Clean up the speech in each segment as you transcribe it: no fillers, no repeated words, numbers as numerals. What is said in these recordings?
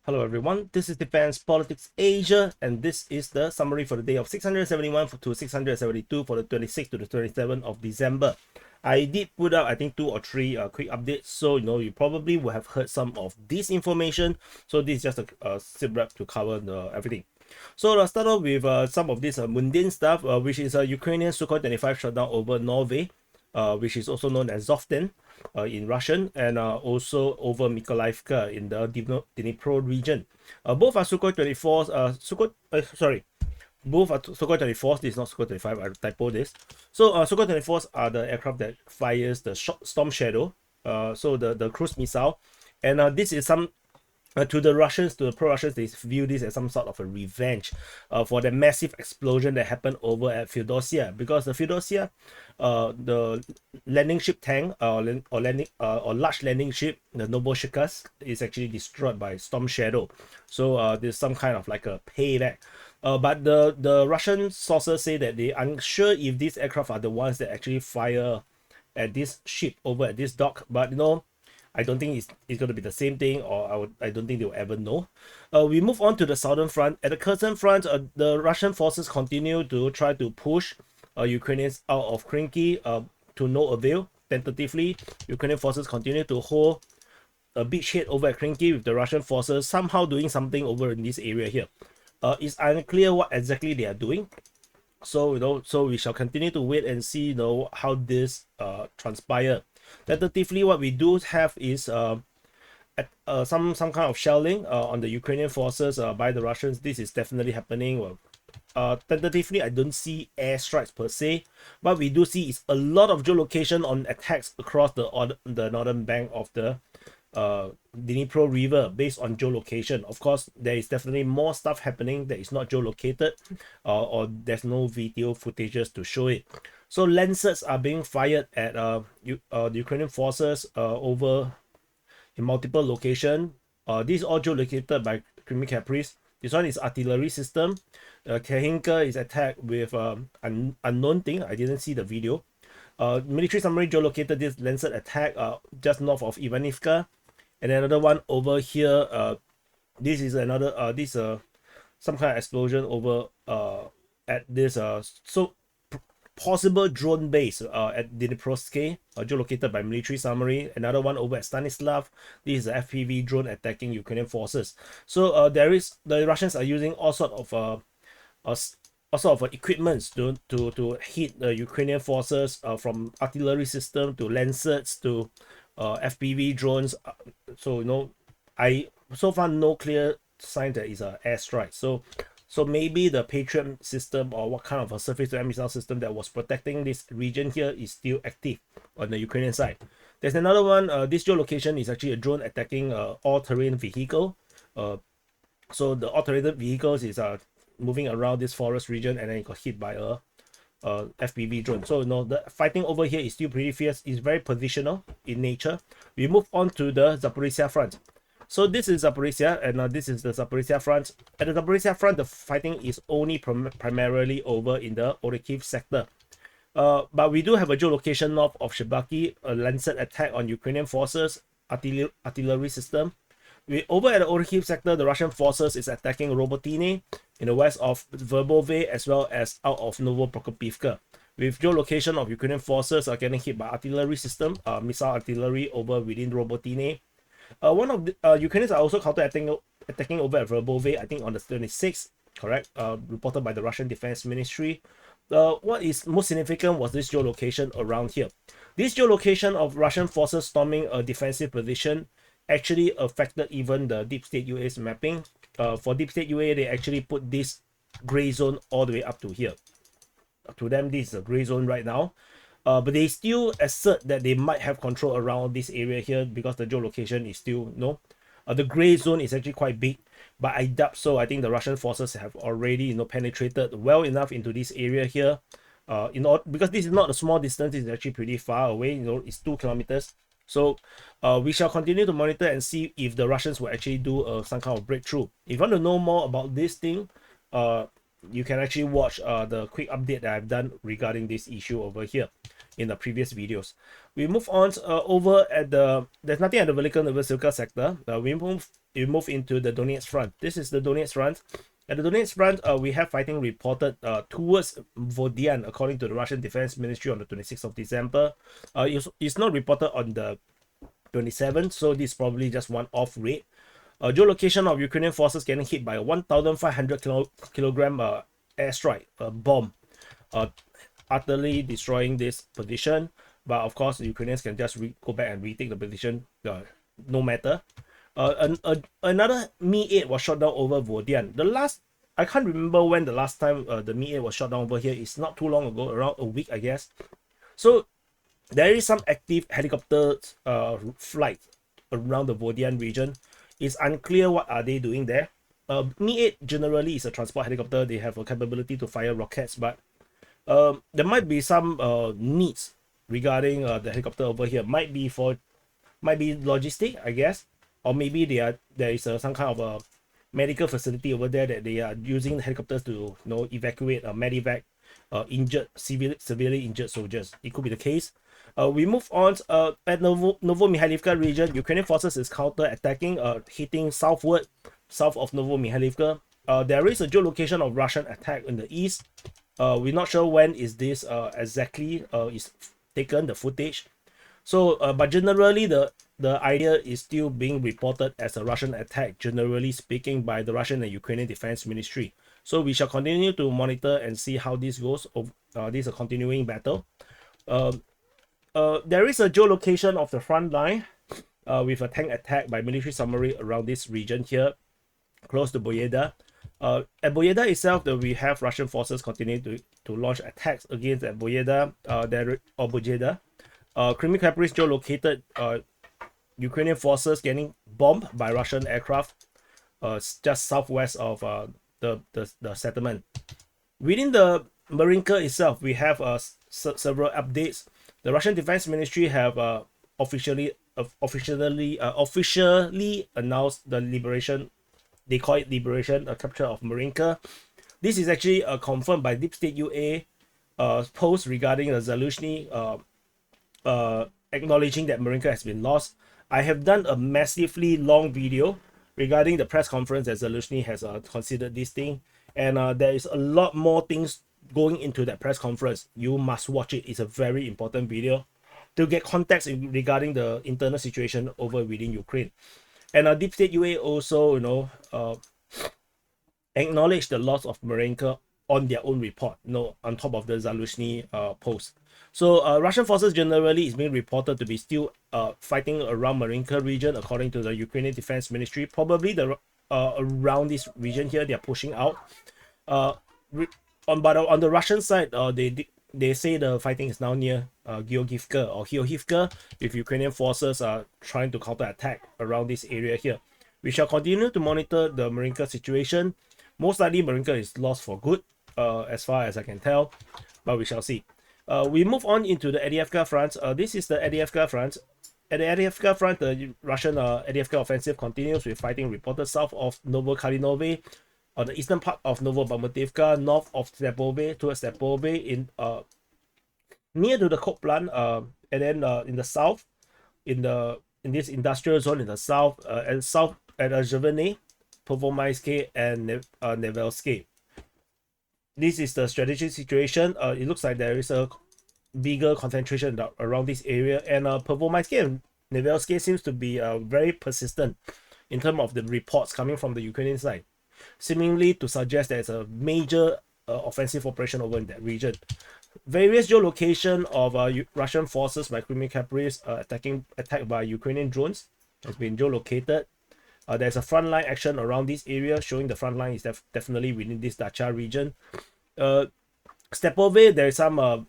Hello everyone, this is Defense Politics Asia, and this is the summary for the day of 671 to 672 for the 26th to the 27th of December. I did put out, I think, 2 or 3 quick updates, so you probably will have heard some of this information. So this is just a sit rep to cover everything. So let's start off with some of this mundane stuff, which is a Ukrainian Sukhoi 25 shutdown over Norway, which is also known as Zoften in Russian, and also over Mykolaiivka in the Dnipro region. Both are Sukhoi 24s. Both are Sukhoi 24s. This is not Sukhoi 25. I typo this. So Sukhoi 24s are the aircraft that fires the Storm Shadow. So the cruise missile, and this is some. To the Russians, to the pro-Russians, they view this as some sort of a revenge for the massive explosion that happened over at Feodosia, because the Feodosia, the landing ship tank or large landing ship, the Novoshikas, is actually destroyed by Storm Shadow. So there's some kind of like a payback. But the Russian sources say that they are unsure if these aircraft are the ones that actually fire at this ship over at this dock. But I don't think it's going to be the same thing, or I don't think they'll ever know. We move on to the southern front. At the Kherson Front, the Russian forces continue to try to push Ukrainians out of Kharkiv to no avail. Tentatively, Ukrainian forces continue to hold a beachhead over at Kharkiv, with the Russian forces somehow doing something over in this area here. It's unclear what exactly they are doing. So so we shall continue to wait and see how this transpire. Tentatively, what we do have is some kind of shelling on the Ukrainian forces by the Russians. This is definitely happening. Tentatively, I don't see airstrikes per se, but we do see is a lot of geolocation on attacks across the northern bank of the Dnipro River based on geolocation. Of course, there is definitely more stuff happening that is not geolocated, or there's no video footages to show it. So lancers are being fired at the Ukrainian forces over in multiple locations. These all geolocated by Kreminna Caprice. This one is artillery system. Kahinka is attacked with unknown thing. I didn't see the video. Military submarine geolocated this Lancet attack just north of Avdiivka, and another one over here. This is another some kind of explosion over at this possible drone base at Dniprovsk, geolocated by military submarine. Another one over at Stanislav. This is an FPV drone attacking Ukrainian forces. So the Russians are using all sort of equipments to hit the Ukrainian forces, from artillery system to Lancets to FPV drones. So so far no clear sign that it's an airstrike. So maybe the Patriot system, or what kind of a surface-to-air missile system that was protecting this region here, is still active on the Ukrainian side. There's another one. This geolocation is actually a drone attacking all-terrain vehicle. So the all-terrain vehicles is moving around this forest region, and then it got hit by a FPV drone. So the fighting over here is still pretty fierce. It's very positional in nature. We move on to the Zaporizhzhia Front. So this is Zaporizhzhia, and this is the Zaporizhzhia Front. At the Zaporizhzhia Front, the fighting is only primarily over in the Kharkiv sector. But we do have a geolocation north of Shebaki, a Lancet attack on Ukrainian forces, artillery system. Over at the Kharkiv sector, the Russian forces is attacking Robotine in the west of Verbove, as well as out of Novoprokopivka. With geolocation of Ukrainian forces are getting hit by artillery system, missile artillery over within Robotine. One of the Ukrainians are also attacking over at Verbove, I think on the 26th, correct? Reported by the Russian Defense Ministry. What is most significant was this geolocation around here. This geolocation of Russian forces storming a defensive position actually affected even the Deep State UA's mapping. For Deep State UA, they actually put this gray zone all the way up to here. To them, this is a gray zone right now. But they still assert that they might have control around this area here, because the geolocation is still the gray zone is actually quite big, but I doubt so. I think the Russian forces have already penetrated well enough into this area here, because this is not a small distance. It's actually pretty far away. It's 2 kilometers. So we shall continue to monitor and see if the Russians will actually do some kind of breakthrough. If you want to know more about this thing, you can actually watch the quick update that I've done regarding this issue over here in the previous videos. We move on over at there's nothing at the Velikan Novosilka sector. We move we move into the Donetsk Front. This is the Donetsk Front. At the Donetsk Front, we have fighting reported towards Vodian, according to the Russian Defense Ministry on the 26th of December. It's not reported on the 27th, so this is probably just one-off raid. Geolocation of Ukrainian forces getting hit by a 1,500 kilogram airstrike, bomb, utterly destroying this position. But of course, the Ukrainians can just go back and retake the position, no matter. Another Mi-8 was shot down over Vodian. I can't remember when the last time the Mi-8 was shot down over here. It's not too long ago, around a week, I guess. So there is some active helicopter flight around the Vodian region. It's unclear what are they doing there. Mi-8 generally is a transport helicopter. They have a capability to fire rockets, but there might be some needs regarding the helicopter over here. Might be logistic, I guess, or maybe there is some kind of a medical facility over there that they are using helicopters to evacuate medevac severely injured soldiers. It could be the case. We move on at Novo-Mikhailivka region. Ukrainian forces is counter-attacking, hitting south of Novo-Mikhailivka. There is a geolocation of Russian attack in the east. We're not sure when is this exactly is taken, the footage. So but generally the idea is still being reported as a Russian attack, generally speaking, by the Russian and Ukrainian Defense Ministry. So we shall continue to monitor and see how this goes. This is a continuing battle. There is a geolocation of the front line with a tank attack by military submarine around this region here, close to Boyeda. At Boyeda itself, we have Russian forces continuing to launch attacks against at Boyeda or Bojeda. Kreminna Front geolocated Ukrainian forces getting bombed by Russian aircraft just southwest of the settlement. Within the Marinka itself, we have several updates. The Russian Defense Ministry have officially announced the liberation. They call it liberation, a capture of Marinka. This is actually confirmed by Deep State UA post regarding the Zaluzhny, acknowledging that Marinka has been lost. I have done a massively long video regarding the press conference that Zaluzhny has considered this thing, and there is a lot more things going into that press conference. You must watch it. It's a very important video to get context regarding the internal situation over within Ukraine. And Deep State UA also, acknowledge the loss of Marinka on their own report, on top of the Zaluzhny post. So Russian forces generally is being reported to be still fighting around Marinka region, according to the Ukrainian Defense Ministry. Probably around this region here, they are pushing out. But on the Russian side, they say the fighting is now near Georgivka, with Ukrainian forces trying to counterattack around this area here. We shall continue to monitor the Marinka situation. Most likely Marinka is lost for good, as far as I can tell, but we shall see. We move on into the Avdiivka Front. This is the Avdiivka Front. At the Avdiivka Front, the Russian Avdiivka offensive continues with fighting reported south of Novokalinove, on the eastern part of Novobakhmutivka, north of Stepove, towards Stepove, in near to the coke plant, and then in the south, in this industrial zone in the south, and south at Zhevene, Pervomaisky, and Nevelsky. This is the strategic situation. It looks like there is a bigger concentration around this area, and Pervomaisky and Nevelsky seems to be very persistent in terms of the reports coming from the Ukrainian side, seemingly to suggest there's a major offensive operation over in that region. Various geolocation of Russian forces by Kreminna Front attacked by Ukrainian drones has been geolocated. There's a frontline action around this area, showing the front line is definitely within this Dacha region. Stepove, there is some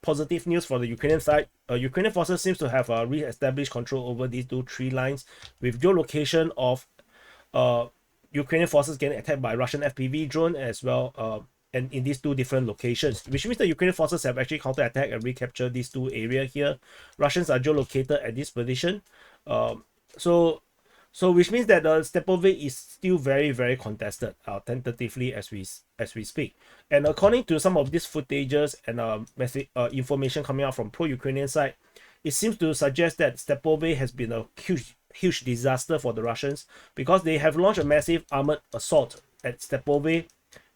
positive news for the Ukrainian side. Ukrainian forces seems to have re-established control over these tree lines, with geolocation of Ukrainian forces getting attacked by Russian FPV drone as well, and in these two different locations, which means the Ukrainian forces have actually counterattacked and recaptured these two areas here. Russians are geolocated at this position. So which means that the Stepove is still very, very contested, tentatively as we speak. And according to some of these footages and information coming out from pro-Ukrainian side, it seems to suggest that Stepove has been a huge disaster for the Russians, because they have launched a massive armored assault at Stepove,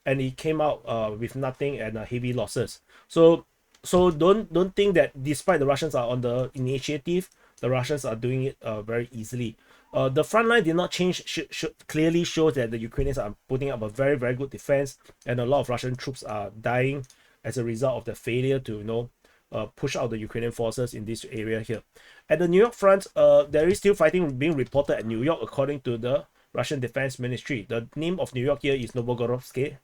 and it came out with nothing and heavy losses. So don't think that despite the Russians are on the initiative, the Russians are doing it very easily. The front line did not change, clearly shows that the Ukrainians are putting up a very, very good defense, and a lot of Russian troops are dying as a result of the failure to push out the Ukrainian forces in this area here. At the New York front, there is still fighting being reported at New York, according to the Russian Defense Ministry. The name of New York here is Novgorodskoye.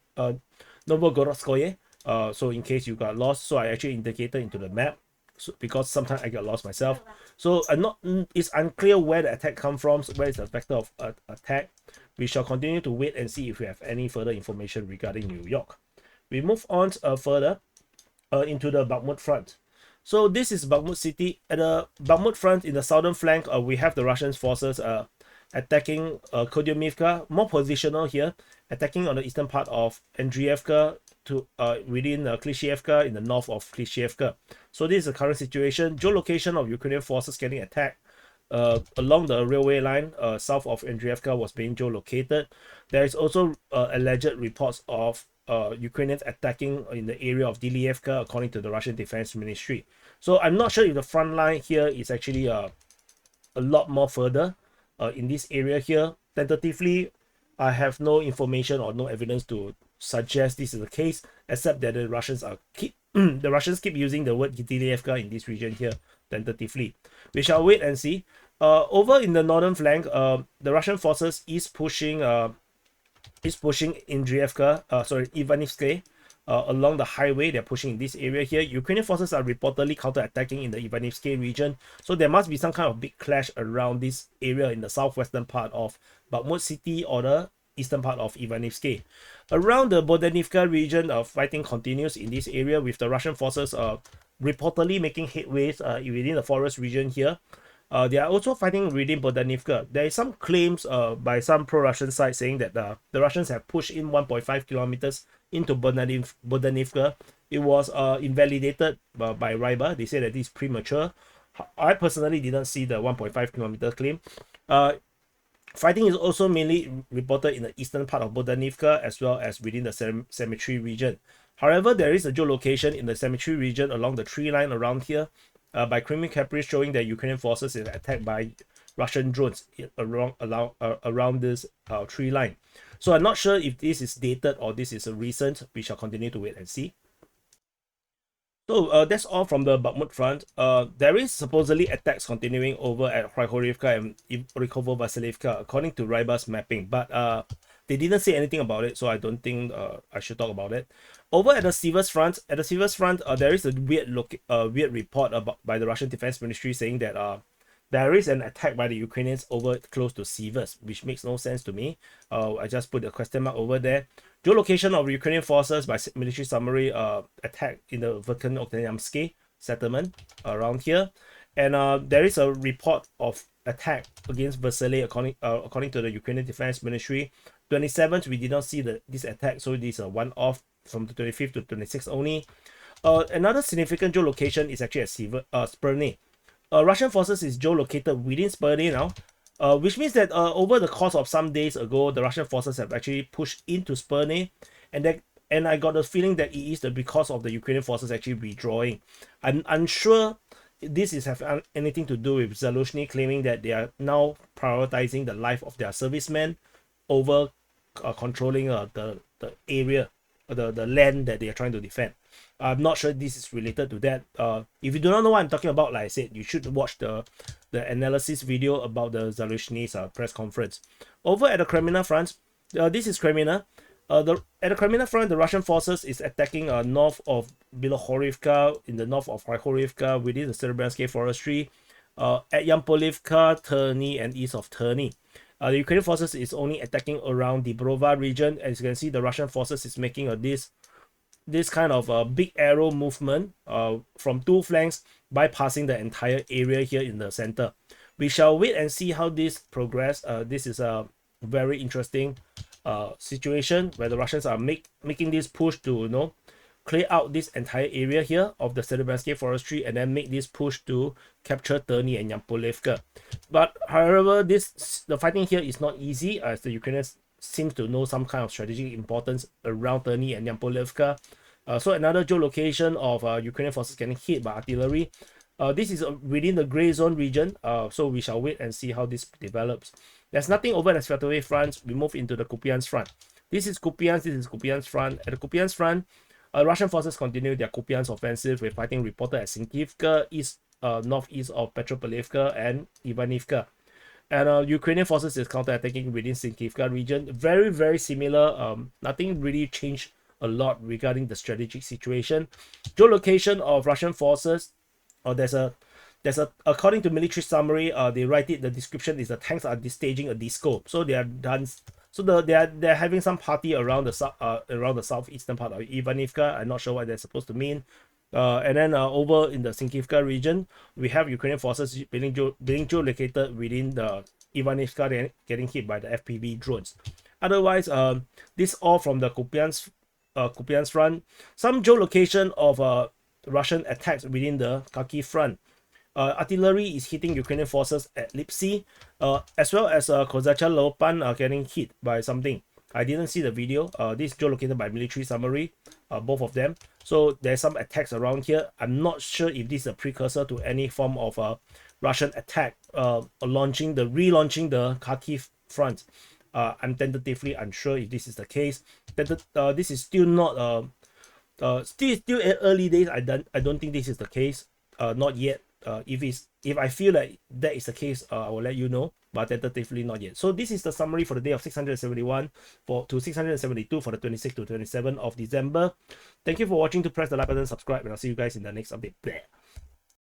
So in case you got lost, so I actually indicated into the map, because sometimes I get lost myself. So it's unclear where the attack come from, where is the vector of attack. We shall continue to wait and see if we have any further information regarding New York. We move on further into the Bakhmut front. So this is Bakhmut city. At the Bakhmut front, in the southern flank, we have the Russian forces attacking Kodyumivka, more positional here, attacking on the eastern part of Andriivka to within Klishchiivka, in the north of Klishchiivka. So this is the current situation. Geolocation of Ukrainian forces getting attacked along the railway line south of Andriivka was being geolocated. There is also alleged reports of Ukrainians attacking in the area of Dnipro, according to the Russian Defense Ministry. So I'm not sure if the front line here is actually a lot more further in this area here. Tentatively, I have no information or no evidence to suggest this is the case, except that the Russians keep using the word Dnipro in this region here tentatively. We shall wait and see. Over in the northern flank, the Russian forces is pushing Ivanivske along the highway. They're pushing in this area here. Ukrainian forces are reportedly counter-attacking in the Ivanivske region, so there must be some kind of big clash around this area in the southwestern part of Bakhmut city or the eastern part of Ivanivske. Around the Bodanivka region, fighting continues in this area, with the Russian forces reportedly making headways within the forest region here. They are also fighting within Bodanivka. There is some claims by some pro-Russian sides saying that the Russians have pushed in 1.5 kilometers into Bodanivka. It was invalidated by Riber. They say that this is premature. I personally didn't see the 1.5 kilometer claim. Fighting is also mainly reported in the eastern part of Bodanivka, as well as within the cemetery region. However, there is a geolocation in the cemetery region along the tree line around here by Kreminna Front, showing that Ukrainian forces is attacked by Russian drones around this tree line. So I'm not sure if this is dated or this is a recent. We shall continue to wait and see. So that's all from the Bakhmut front. There is supposedly attacks continuing over at Khorivka and Vasilivka, according to Ryba's mapping, but they didn't say anything about it, so I don't think I should talk about it. Over at the Siversk Front, there is a weird report by the Russian Defense Ministry saying that there is an attack by the Ukrainians over close to Siversk, which makes no sense to me. I just put a question mark over there. Geolocation of Ukrainian forces by military summary attack in the Verkhnoktyamsky settlement around here. And there is a report of attack against Vasily, according to the Ukrainian Defense Ministry. 27th, we did not see this attack, so this is a one-off from the 25th to 26th only. Another significant geolocation is actually at Spurny. Russian forces is geolocated within Spurny now, which means that over the course of some days ago, the Russian forces have actually pushed into Spurny, and I got the feeling that it is because of the Ukrainian forces actually withdrawing. I'm unsure this is have anything to do with Zaluzhny claiming that they are now prioritizing the life of their servicemen over controlling the area, the land that they are trying to defend. I'm not sure this is related to that. If you do not know what I'm talking about, like I said, you should watch the analysis video about the Zaluzhny's press conference. Over at the Kreminna Front, this is Kreminna. At the Kreminna Front, the Russian forces is attacking north of Bilohorivka, in the north of Khorivka, within the Siversk forestry, at Yampolivka, Terny, and east of Terny. The Ukrainian forces is only attacking around the Brova region. As you can see, the Russian forces is making this kind of big arrow movement from two flanks, bypassing the entire area here in the center. We shall wait and see how this progress. This is a very interesting situation where the Russians are making this push to clear out this entire area here of the Siversk forestry and then make this push to capture Terny and Yampolevka. But however, the fighting here is not easy, as the Ukrainians seems to know some kind of strategic importance around Terny and Yampolevka. So another geolocation of Ukrainian forces getting hit by artillery. This is within the gray zone region, so we shall wait and see how this develops. There's nothing over the Sviatove Front. We move into the Kupyansk Front. This is Kupyansk Front. At the Kupyansk Front, Russian forces continue their Kupyansk offensive with fighting reported at Sinkivka, northeast of Petropavlivka and Ivanivka. And Ukrainian forces is counter-attacking within Sinkivka region. Very, very similar. Nothing really changed a lot regarding the strategic situation. Geolocation of Russian forces. There's a according to military summary, they write it, the description is the tanks are staging a disco. So they are done. So they're having some party around the southeastern part of Ivanivka. I'm not sure what they're supposed to mean. And then over in the Sinkivka region, we have Ukrainian forces being geolocated within the Ivanivka, getting hit by the FPV drones. Otherwise, this all from the Kupyansk Front. Some geolocation of Russian attacks within the Kharkiv Front. Artillery is hitting Ukrainian forces at Lipsy, as well as Kozacha Lopan are getting hit by something. I didn't see the video. This is geolocated by military summary, both of them. So there's some attacks around here. I'm not sure if this is a precursor to any form of Russian attack, relaunching the Kharkiv Front. I'm tentatively unsure if this is the case. This is still not still early days. I don't think this is the case. Not yet. If I feel like that is the case, I will let you know, but tentatively not yet. So this is the summary for the day of 671 to 672 for the 26th to 27th of December. Thank you for watching. To press the like button, subscribe, and I'll see you guys in the next update. Bleh.